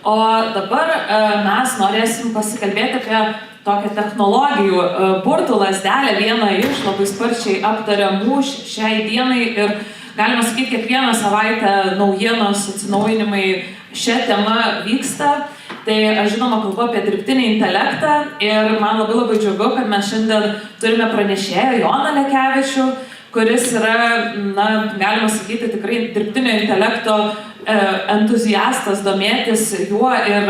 O dabar mes norėsim pasikalbėti apie tokią technologijų burtų lazdelę, vieną iš labai sparčiai aptariamų šiai dienai ir galima sakyti, kiekvieną savaitę naujienos atsinaujinimai šią temą vyksta. Tai aš žinoma kalbu apie dirbtinį intelektą ir man labai džiugu, kad mes šiandien turime pranešėją Joną Lekevičių, kuris yra, galima sakyti, tikrai dirbtinio intelekto entuziastas, domėtis juo ir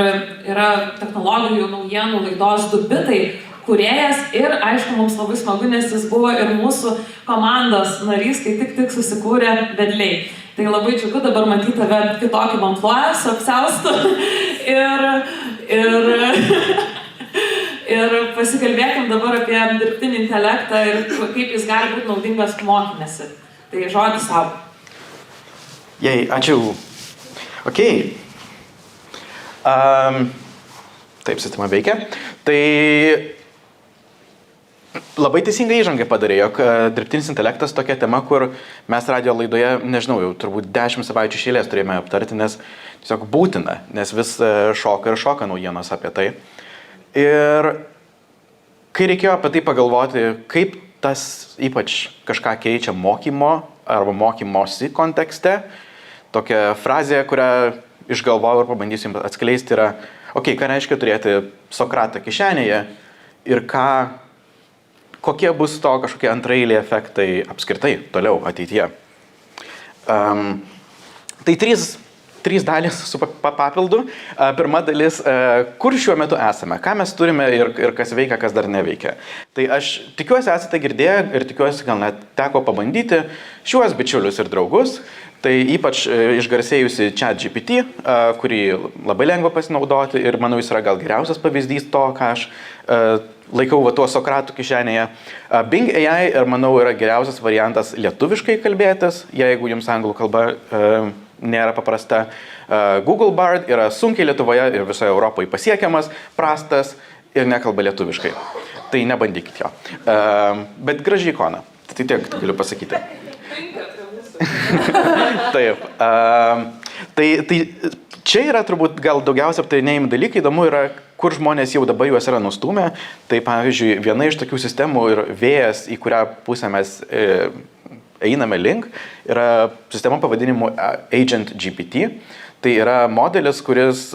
yra technologijų naujienų laidos 2 bitai kūrėjas ir, aišku, mums labai smagu, nes jis buvo ir mūsų komandos narys, kai tik susikūrė vedliai. Tai labai džiugu dabar matyti tave kitokį amplua su apsiaustu ir pasikalbėkim dabar apie dirbtinį intelektą ir kaip jis gali būti naudingas mokymesi. Tai žodis savo. Ačiū. Ok. Taip, sistema veikia. Tai labai teisingai įžangą padarė, jog dirbtinis intelektas tokia tema, kur mes radijo laidoje, nežinau, jau turbūt 10 savaičių iš eilės turėjome aptarti, nes tiesiog būtina, nes vis šoka naujienos apie tai. Ir kai reikėjo apie tai pagalvoti, kaip tas ypač kažką keičia mokymo arba mokymosi kontekste, tokia frazė, kurią išgalvojau ir pabandysiu jums atskleisti yra, ką reiškia turėti Sokratą kišenėje ir kokie bus to kažkokie antraeiliai efektai apskritai toliau ateityje. Tai trys dalys su papildu. Pirma dalis, kur šiuo metu esame, ką mes turime ir kas veikia, kas dar neveikia. Tai aš tikiuosi esate girdėję ir tikiuosi gal net teko pabandyti šiuos bičiulius ir draugus. Tai ypač išgarsėjusi ChatGPT, kurį labai lengva pasinaudoti ir manau jis yra gal geriausias pavyzdys to, ką aš laikau tuo Sokratų kišenėje. Bing AI ir manau yra geriausias variantas lietuviškai kalbėtis, jeigu jums anglų kalba nėra paprasta. Google Bard yra sunkiai Lietuvoje ir visoje Europoje pasiekiamas, prastas ir nekalba lietuviškai. Tai nebandykit jo. Bet graži ikona. Tai tiek galiu pasakyti. Taip. Tai čia yra turbūt gal daugiausia aptarinėjami dalykai. Įdomu yra, kur žmonės jau dabar juos yra nustūmę. Tai pavyzdžiui, viena iš tokių sistemų ir vėjas, į kurią pusę mes einame link, yra sistema pavadinimu Agent GPT. Tai yra modelis,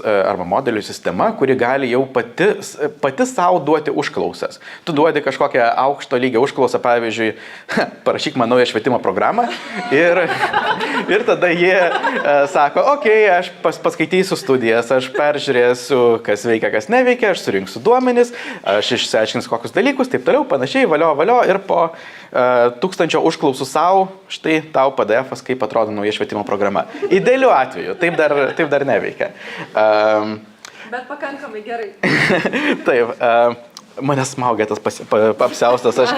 arba modelių sistema, kuri gali jau pati savo duoti užklausas. Tu duodi kažkokią aukšto lygio užklausą, pavyzdžiui, parašyk man naują švietimo programą ir tada jie sako, aš paskaitysiu studijas, aš peržiūrėsiu, kas veikia, kas neveikia, aš surinksiu duomenis, aš išsiaiškinsiu kokius dalykus, taip toliau, panašiai, valio ir po 1000 užklausų savo, štai tau PDF-as, kaip atrodo nauja švietimo programa. Idealiu atveju, taip dar neveikia. Bet pakankamai gerai. Taip, mane smaugia tas apsiaustas, aš...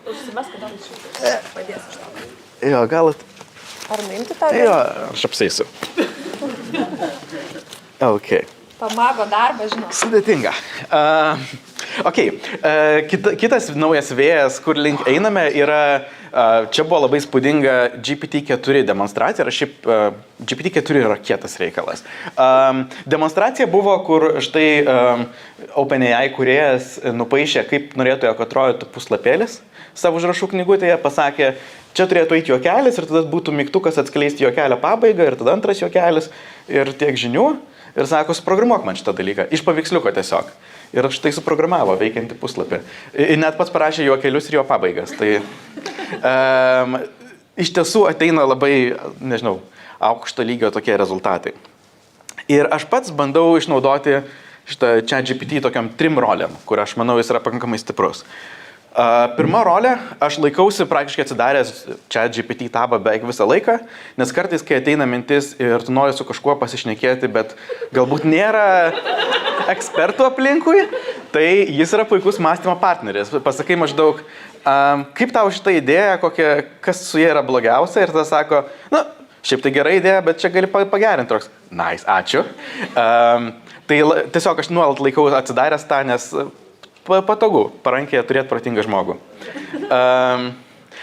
Užsimes, kad aš padėsiu iš tavo. Jo, galit... Ar nuimti tą? Jo, aš apseisiu. Ok. Pamago darbą, žinau. Sudėtinga. Kitas naujas vėjas, kur link einame, yra, čia buvo labai spūdinga GPT-4 demonstracija, ir šiaip GPT-4 yra kietas reikalas. Demonstracija buvo, kur štai OpenAI kūrėjas nupaišė, kaip norėtų, jog atrodytų puslapėlis savo užrašų knygutėje, pasakė, čia turėtų eiti juokelis ir tada būtų mygtukas atskleisti juokelio pabaigą ir tada antras juokelis ir tiek žinių. Ir sako, suprogramuok man šitą dalyką, iš paveiksliuko tiesiog. Ir štai suprogramavo veikiantį puslapį. Ir net pats parašė juokelius ir jo pabaigas. Tai iš tiesų ateina labai, nežinau, aukšto lygio tokie rezultatai. Ir aš pats bandau išnaudoti šitą ChatGPT tokiam 3 rolėm, kur aš manau jis yra pakankamai stiprus. Pirma rolė, aš laikausi praktiškai atsidaręs ChatGPT tabą beveik visą laiką, nes kartais, kai ateina mintis ir tu nori su kažkuo pasišnekėti, bet galbūt nėra ekspertų aplinkui, tai jis yra puikus mąstymo partneris. Pasakai maždaug, kaip tau šitą idėją, kas su jie yra blogiausia, ir tada sako, šiaip tai gera idėja, bet čia gali pagerinti. Toks, nice, ačiū. Tai tiesiog aš nuolat laikau atsidaręs tą, nes patogu, parankėje turėti protingą žmogų.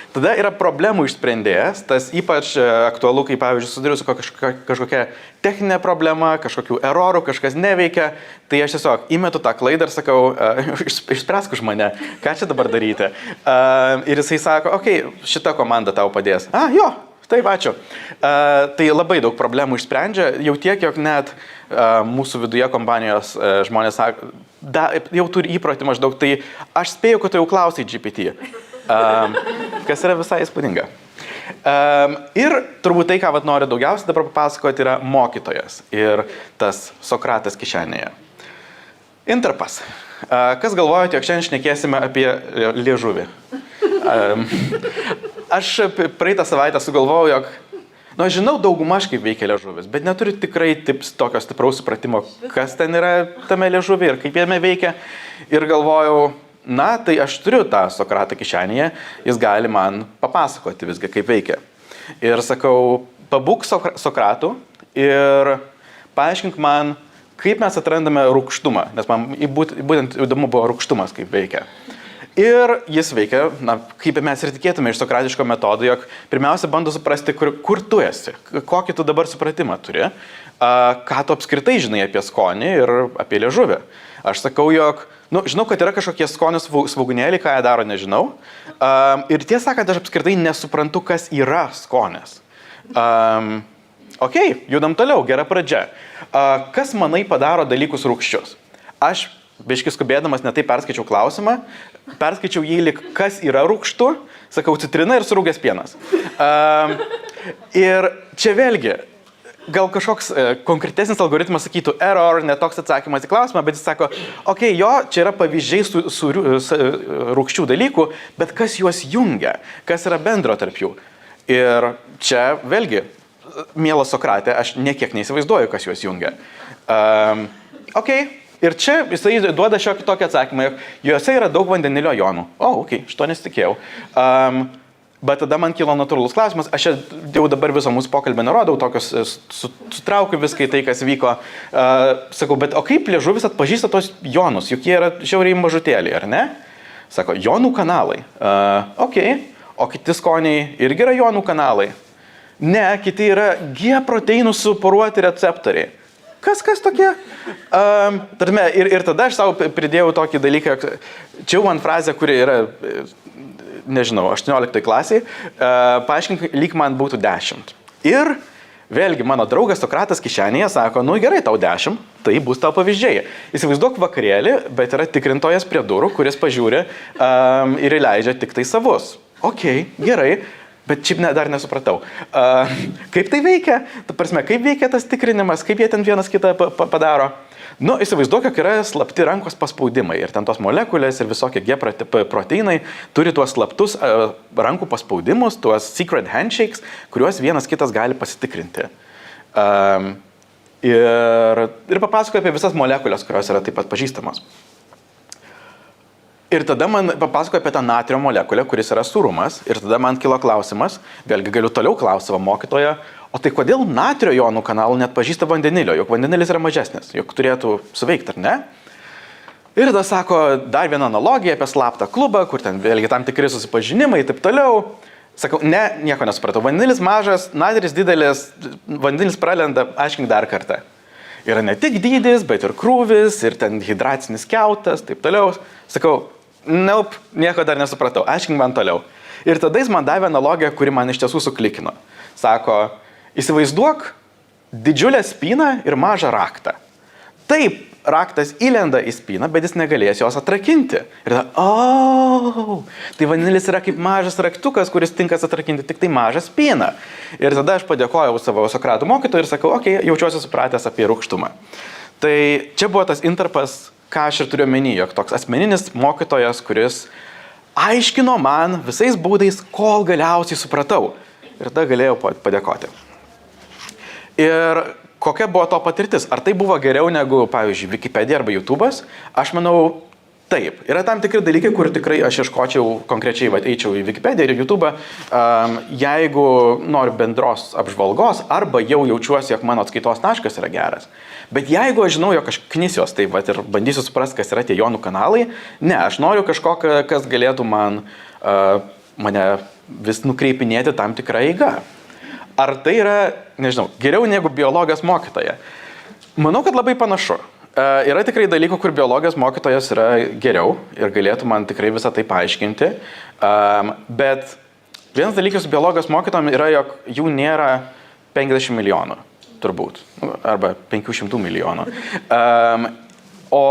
Tada yra problemų išsprendėjas, tas ypač aktualu, kai, pavyzdžiui, sudariu su kažkokia techninė problema, kažkokių erorų, kažkas neveikia, tai aš tiesiog įmetu tą klaidą ir sakau, išspręsk už mane, ką čia dabar daryti. Ir jisai sako, okei, šita komanda tau padės. Jo, taip, ačiū. Tai labai daug problemų išsprendžia, jau tiek, jog net mūsų viduje kompanijos žmonės sako, jau turi įprotį maždaug, tai aš spėju, kad tu jau klausai GPT. Kas yra visai įspūdinga. Ir turbūt tai, ką noriu daugiausiai dabar papasakoti, yra mokytojas ir tas Sokratas kišenėje. Interpas. Kas galvojate, jog šiandien šnekėsime apie liežuvį? Aš praeitą savaitę sugalvojau, jog žinau daugumaž kaip veikia liežuvis, bet neturiu tikrai tokio stipraus supratimo, kas ten yra tame liežuvį ir kaip jame veikia. Ir galvojau, tai aš turiu tą Sokratą kišenėje, jis gali man papasakoti visgi, kaip veikia. Ir sakau, pabūk Sokratų ir paaiškink man, kaip mes atrandame rūgštumą, nes man būtent įdomu buvo rūgštumas, kaip veikia. Ir jis veikia, kaip mes ir tikėtume iš sokratiško metodo, jog pirmiausia bando suprasti, kur tu esi, kokį tu dabar supratimą turi, ką tu apskritai žinai apie skonį ir apie liežuvį. Aš sakau, jog, žinau, kad yra kažkokie skonio svogūnėliai, ką jie daro, nežinau. Ir tiesą sakant, aš apskritai nesuprantu, kas yra skonis. Judam toliau, gera pradžia. Kas manai padaro dalykus rūgščius? Aš biškis skubėdamas netai perskaičiau klausimą, perskaičiau jį lyg, kas yra rūgštu, sakau, citrina ir surūgęs pienas. Ir čia vėlgi, gal kažkoks konkretesnis algoritmas sakytų error, netoks atsakymas į klausimą, bet jis sako, čia yra pavyzdžiai su rūgščių dalykų, bet kas juos jungia, kas yra bendro tarp jų. Ir čia vėlgi, mielas Sokratė, aš niekiek neįsivaizduoju, kas juos jungia. Ir čia jisai duoda šiokį tokį atsakymą, jog juose yra daug vandenilio jonų. Šito nesitikėjau. Bet tada man kilo natūralus klausimas, aš jau dabar viso mūsų pokalbę nerodau, tokios sutraukiu viską į tai, kas vyko. Sakau, bet kaip liežuvis atpažįsta tos jonus, juk jie yra žiauriai mažutėliai, ar ne? Sako, jonų kanalai. O kiti skoniai irgi yra jonų kanalai. Ne, kiti yra G proteinų suporuoti receptoriai. Kas tokie? Ir tada aš savo pridėjau tokį dalyką, čia man frazė, kuri yra, nežinau, 18 klasiai, paaiškink, lyg man būtų 10. Ir vėlgi mano draugas Sokratas kišenėje sako, gerai, tau 10, tai bus tau pavyzdžiai. Įsivaizduok vakarėlį, bet yra tikrintojas prie durų, kuris pažiūri ir įleidžia tik tai savus. Gerai. Bet šiaip dar nesupratau. Kaip tai veikia? Kaip veikia tas tikrinimas? Kaip jie ten vienas kitą padaro? Įsivaizduok, jog yra slapti rankos paspaudimai. Ir ten tos molekulės ir visokie G proteinai turi tuos slaptus rankų paspaudimus, tuos secret handshakes, kuriuos vienas kitas gali pasitikrinti. Ir papasakoju apie visas molekulės, kurios yra taip pat pažįstamos. Ir tada man papasakojo apie tą natrio molekulę, kuris yra sūrumas. Ir tada man kilo klausimas, vėlgi galiu toliau klausti savo mokytoją, o tai kodėl natrio jonų kanalų net pažįsta vandenilio, juk vandenilis yra mažesnis, juk turėtų suveikti, ar ne? Ir tada sako dar vieną analogiją apie slaptą klubą, kur ten vėlgi tam tikri susipažinimai ir taip toliau. Sakau, ne, nieko nesupratau. Vandenilis mažas, natris didelis, vandenilis pralenda, aiškink dar kartą. Yra ne tik dydis, bet ir krūvis, ir ten hidracinis kiautas, taip toliau. Sakau, nieko dar nesupratau, aiškink man toliau. Ir tada jis man davė analogiją, kuri man iš tiesų suklikino. Sako, įsivaizduok didžiulę spyną ir mažą raktą. Taip, raktas įlenda į spyną, bet jis negalės jos atrakinti. Ir tada, tai vandenilis yra kaip mažas raktukas, kuris tinkas atrakinti tik tai mažą spyną. Ir tada aš padėkojau savo Sokratų mokytojui ir sakau, jaučiuosi supratęs apie rūgštumą. Tai čia buvo tas interpas, ką aš ir turiu omeny, jog toks asmeninis mokytojas, kuris aiškino man visais būdais, kol galiausiai supratau. Ir tada galėjau padėkoti. Ir kokia buvo to patirtis? Ar tai buvo geriau negu, pavyzdžiui, Wikipedia arba YouTube'as? Aš manau, taip. Yra tam tikri dalykai, kur tikrai aš ieškočiau konkrečiai, eičiau į Wikipediją ir YouTube'ą, jeigu noriu bendros apžvalgos arba jau jaučiuosi, jog mano atskaitos taškas yra geras. Bet jeigu aš žinau, jog aš knisiuos taip ir bandysiu suprasti, kas yra tie jonų kanalai, ne, aš noriu kažko, kas galėtų man mane vis nukreipinėti tam tikrą eigą. Ar tai yra, nežinau, geriau negu biologijos mokytoja? Manau, kad labai panašu. Yra tikrai dalykų, kur biologijos mokytojas yra geriau ir galėtų man tikrai visą tai paaiškinti. Bet vienas dalykas su biologijos mokytojom yra, jog jų nėra 50 milijonų, turbūt, arba 500 milijonų. O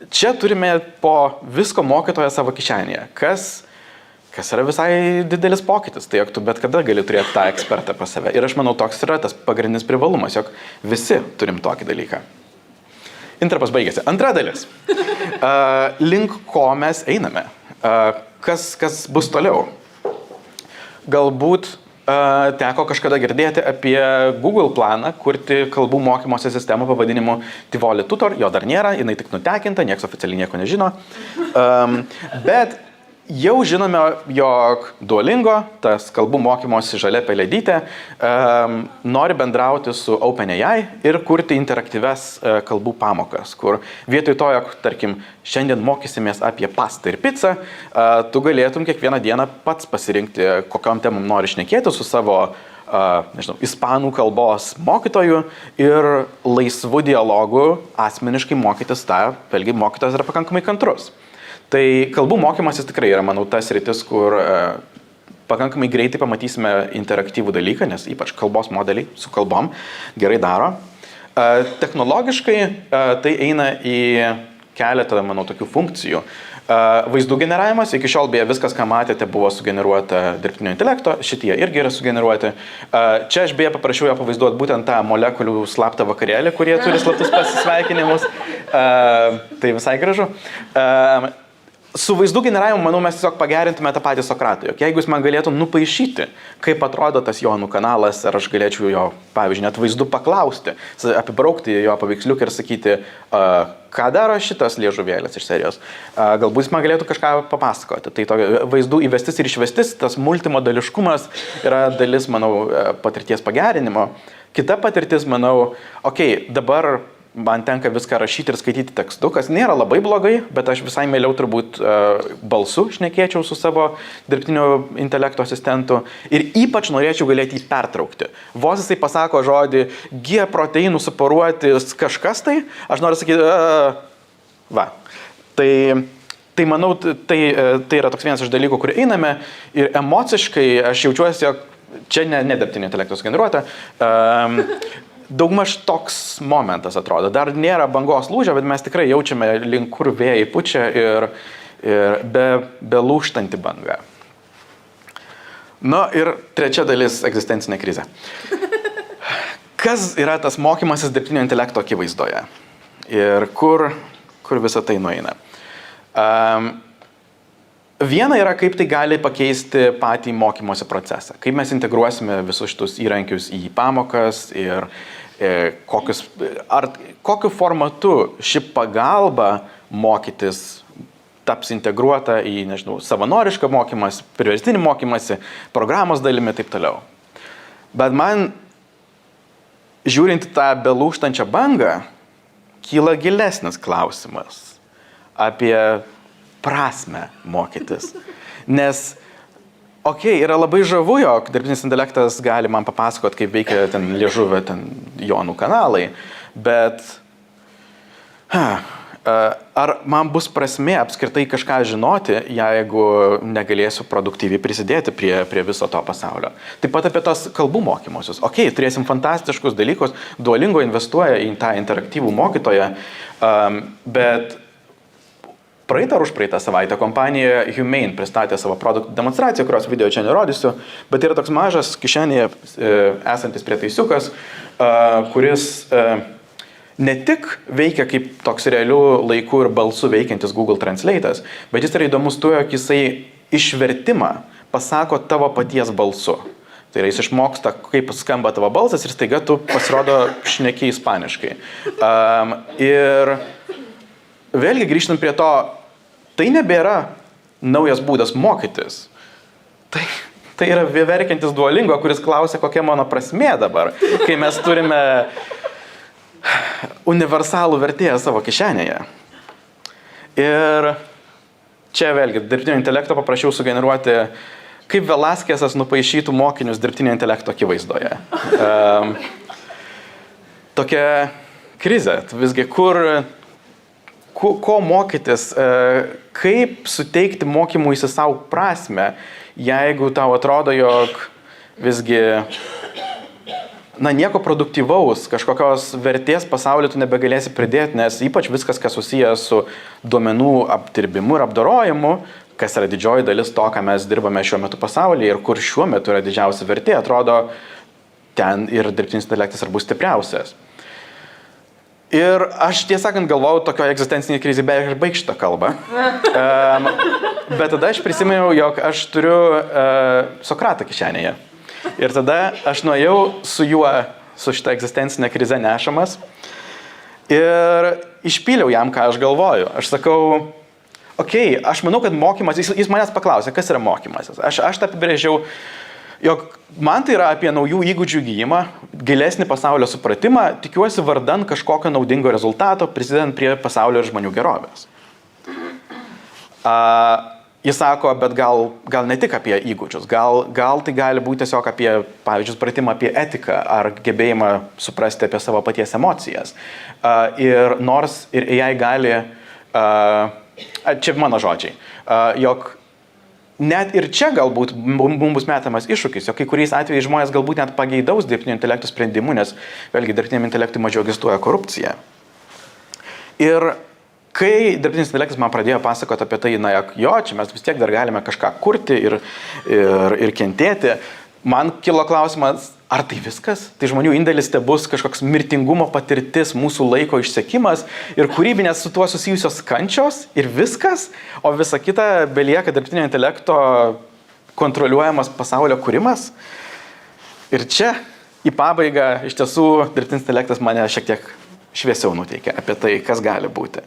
čia turime po visko mokytoją savo kišenėje, kas yra visai didelis pokytis, tai jog tu bet kada gali turėti tą ekspertą pas save. Ir aš manau, toks yra tas pagrindinis privalumas, jog visi turim tokį dalyką. Intrapas baigėsi. Antra dalis. Link ko mes einame? Kas bus toliau? Galbūt teko kažkada girdėti apie Google planą kurti kalbų mokymosi sistemą pavadinimu Tivoli Tutor. Jo dar nėra, jinai tik nutekinta, nieks oficialiai nieko nežino. Bet jau žinome, jog Duolingo, tas kalbų mokymosi žalia pelėdytė, nori bendrauti su OpenAI ir kurti interaktyves kalbų pamokas, kur vietoj to, jog, tarkim, šiandien mokysimės apie pastą ir pizzą, tu galėtum kiekvieną dieną pats pasirinkti, kokiom temom nori šnekėti su savo, nežinau, ispanų kalbos mokytoju ir laisvų dialogų asmeniškai mokytis tą, vėlgi mokytojas yra pakankamai kantrus. Tai kalbų mokymasis tikrai yra, manau, tas sritis, kur pakankamai greitai pamatysime interaktyvų dalyką, nes ypač kalbos modeliai su kalbom gerai daro. Technologiškai tai eina į keletą, manau, tokių funkcijų. Vaizdų generavimas, iki šiol beje viskas, ką matėte, buvo sugeneruota dirbtinio intelekto, šitie irgi yra sugeneruoti. Čia aš beje paprašiau ją pavaizduoti būtent tą molekulių slaptą vakarėlį, kurie turi slaptus pasisveikinimus. Tai visai gražu. Su vaizdų generavimu, manau, mes tiesiog pagerintume tą patį Sokratą. Jeigu jis man galėtų nupaišyti, kaip atrodo tas Jonų kanalas, ar aš galėčiau jo, pavyzdžiui, net vaizdų paklausti, apibraukti jo paveiksliuką ir sakyti, ką daro šitas liežuvėlis iš serijos. Galbūt jis man galėtų kažką papasakoti. Tai vaizdų įvestis ir išvestis, tas multimodališkumas yra dalis, manau, patirties pagerinimo. Kita patirtis, manau, dabar man tenka viską rašyti ir skaityti tekstu, kas nėra labai blogai, bet aš visai mieliau turbūt balsu šnekėčiau su savo dirbtinio intelekto asistentu ir ypač norėčiau galėti jį pertraukti. Vos jisai pasako žodį G proteinų suporuotis kažkas tai, aš noriu sakyti, va. Tai manau, tai yra toks vienas iš dalykų, kur einame ir emociškai aš jaučiuosi, jog čia ne dirbtinio intelekto sugeneruota, daugmaž toks momentas atrodo. Dar nėra bangos lūžio, bet mes tikrai jaučiame link kur vėjai pučia ir be lūžtanti banga. Na ir trečia dalis - egzistencinė krizė. Kas yra tas mokymasis dirbtinio intelekto akivaizdoje? Ir kur visa tai nueina? Viena yra, kaip tai gali pakeisti patį mokymosi procesą. Kaip mes integruosime visus šitus įrankius į pamokas ir kokiu formatu ši pagalba mokytis taps integruota į, nežinau, savanorišką mokymąsi, priverstinį mokymąsi, programos dalimi ir taip toliau. Bet man, žiūrint tą belūžtančią bangą, kyla gilesnis klausimas apie prasmę mokytis. Nes, yra labai žavu, jog dirbtinis intelektas gali man papasakot, kaip veikia ten liežuvio, ten jonų kanalai, bet ar man bus prasmė apskritai kažką žinoti, jeigu negalėsiu produktyviai prisidėti prie viso to pasaulio. Taip pat apie tos kalbų mokymusius. Turėsim fantastiškus dalykus, Duolingo investuoja į tą interaktyvų mokytoją, bet praeitą ar užpraeitą savaitę kompanija Humane pristatė savo produktų demonstraciją, kurios video čia nerodysiu, bet yra toks mažas kišenėje esantis prietaisiukas, kuris ne tik veikia kaip toks realių laikų ir balsų veikiantis Google Translate'as, bet jis yra įdomus tuo, jog jisai išvertimą pasako tavo paties balsu. Tai yra, jis išmoksta, kaip skamba tavo balsas ir staiga tu pasirodo šneki ispaniškai. Ir vėlgi grįžtant prie to, tai nebėra naujas būdas mokytis. Tai yra verkiantis Duolingo, kuris klausia, kokia mano prasmė dabar, kai mes turime universalų vertėją savo kišenėje. Ir čia vėlgi dirbtinio intelekto paprašiau sugeneruoti kaip Velaskesas nupaišytų mokinius dirbtinio intelekto akivaizdoje. Tokia krizė, visgi ko mokytis, kaip suteikti mokymuisi savo prasme, jeigu tau atrodo, jog visgi nieko produktyvaus, kažkokios vertės pasaulyje tu nebegalėsi pridėti, nes ypač viskas, kas susijęs su duomenų apdirbimu ir apdorojimu, kas yra didžioji dalis to, ką mes dirbame šiuo metu pasaulyje ir kur šiuo metu yra didžiausia vertė, atrodo, ten ir dirbtinis intelektas bus stipriausias. Ir aš tiesąkant galvojau, tokio egzistencinė krizė beveik ir baig šitą kalbą. Bet tada aš prisiminiau, jog aš turiu Sokratą kišenėje. Ir tada aš nuėjau su juo, su šitą egzistencinę krizę nešamas ir išpyliau jam, ką aš galvoju. Aš sakau, aš manau, kad mokymas, jis manęs paklausė, kas yra mokymasis. Aš tą apibrėžiau, jog man tai yra apie naujų įgūdžių įgijimą, gilesnį pasaulio supratimą, tikiuosi vardan kažkokio naudingo rezultato, prisidedant prie pasaulio ir žmonių gerovės. Jis sako, bet gal ne tik apie įgūdžius, gal tai gali būti tiesiog apie, pavyzdžiui, supratimą apie etiką ar gebėjimą suprasti apie savo paties emocijas. Ir nors ir AI gali, čia mano žodžiai, jog net ir čia galbūt mums bus metamas iššūkis, jog kai kuriais atvejais žmonės galbūt net pageidaus dirbtinio intelekto sprendimų, nes vėlgi dirbtiniam intelektui mažiau egzistuoja korupcija. Ir kai dirbtinis intelektas man pradėjo pasakoti apie tai, čia mes vis tiek dar galime kažką kurti ir kentėti, man kilo klausimas, ar tai viskas? Tai žmonių indėlis te bus kažkoks mirtingumo patirtis, mūsų laiko išsekimas ir kūrybinės su tuo susijusios kančios ir viskas, o visa kita belieka dirbtinio intelekto kontroliuojamas pasaulio kūrimas. Ir čia į pabaigą iš tiesų dirbtinis intelektas mane šiek tiek šviesiau nuteikia apie tai, kas gali būti.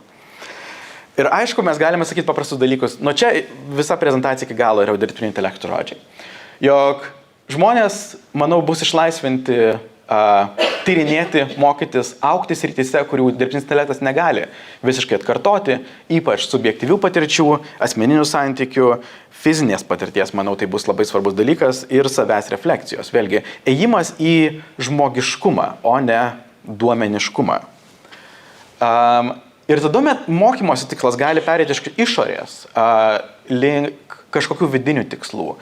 Ir aišku, mes galime sakyti paprastus dalykus. Nuo čia visa prezentacija iki galo yra dirbtinio intelekto žodžiai. Jog žmonės, manau, bus išlaisvinti, tyrinėti, mokytis, augti srityse, kurių dirbtinis intelektas negali visiškai atkartoti, ypač subjektyvių patirčių, asmeninių santykių, fizinės patirties, manau, tai bus labai svarbus dalykas ir savęs refleksijos. Vėlgi, ėjimas į žmogiškumą, o ne duomeniškumą. Ir tada mokymosi tikslas gali perėti iš išorės link kažkokių vidinių tikslų,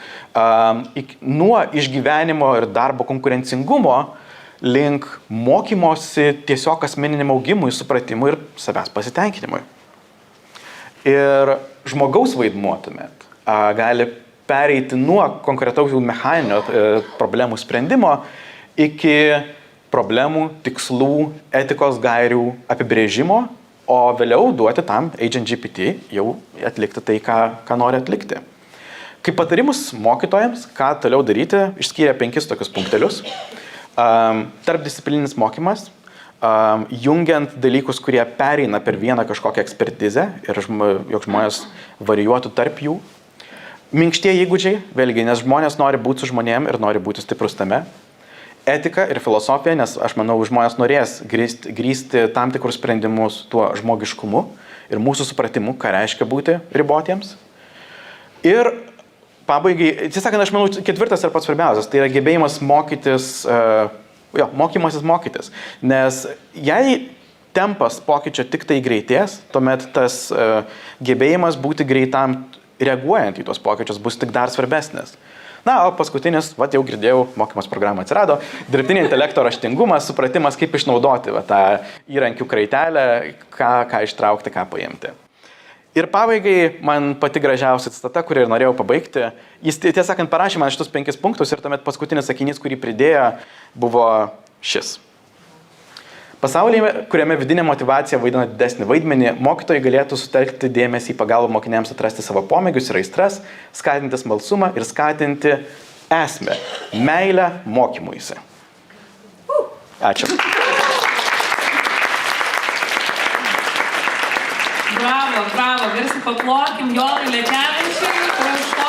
nuo išgyvenimo ir darbo konkurencingumo link mokymosi tiesiog asmeniniam augimui, supratimui ir savęs pasitenkinimui. Ir žmogaus vaidmuo tuomet gali pereiti nuo konkretaus mechaninio problemų sprendimo iki problemų, tikslų, etikos gairių apibrėžimo, o vėliau duoti tam Agent GPT jau atlikti tai, ką nori atlikti. Kaip patarimus mokytojams, ką toliau daryti, išskyrė 5 tokius punktelius. Tarpdisciplininis mokymas, jungiant dalykus, kurie pereina per vieną kažkokią ekspertizę ir jog žmonės varijuotų tarp jų. Minkštieji įgūdžiai, vėlgi, nes žmonės nori būti su žmonėm ir nori būti stiprus tame. Etika ir filosofija, nes aš manau, žmonės norės grįsti tam tikrus sprendimus tuo žmogiškumu ir mūsų supratimu, ką reiškia būti ribotiems. Ir pabaigai, tiesąkant, aš manau, 4 ir pats svarbiausias, tai yra gebėjimas mokytis, mokymasis mokytis. Nes jei tempas pokyčio tik tai greitės, tuomet tas gebėjimas būti greitam reaguojant į tuos pokyčius bus tik dar svarbesnis. Na, o paskutinis, jau girdėjau, mokymas programa atsirado, dirbtinio intelekto raštingumas, supratimas, kaip išnaudoti tą įrankių kraitelę, ką ištraukti, ką paimti. Ir pabaigai man pati gražiausia citata, kurį ir norėjau pabaigti. Jis, tiesąkant, parašė man šitus 5 punktus ir tuomet paskutinis sakinys, kurį pridėjo, buvo šis. Pasaulyje, kuriame vidinė motyvacija vaidina didesnį vaidmenį, mokytojai galėtų sutelkti dėmesį į pagalbą mokiniams atrasti savo pomėgius ir aistras, skatinti smalsumą ir skatinti esmę, meilę mokymuisi. Ačiū. Bravo, garsiai paplokim Jonui Lekevičiui už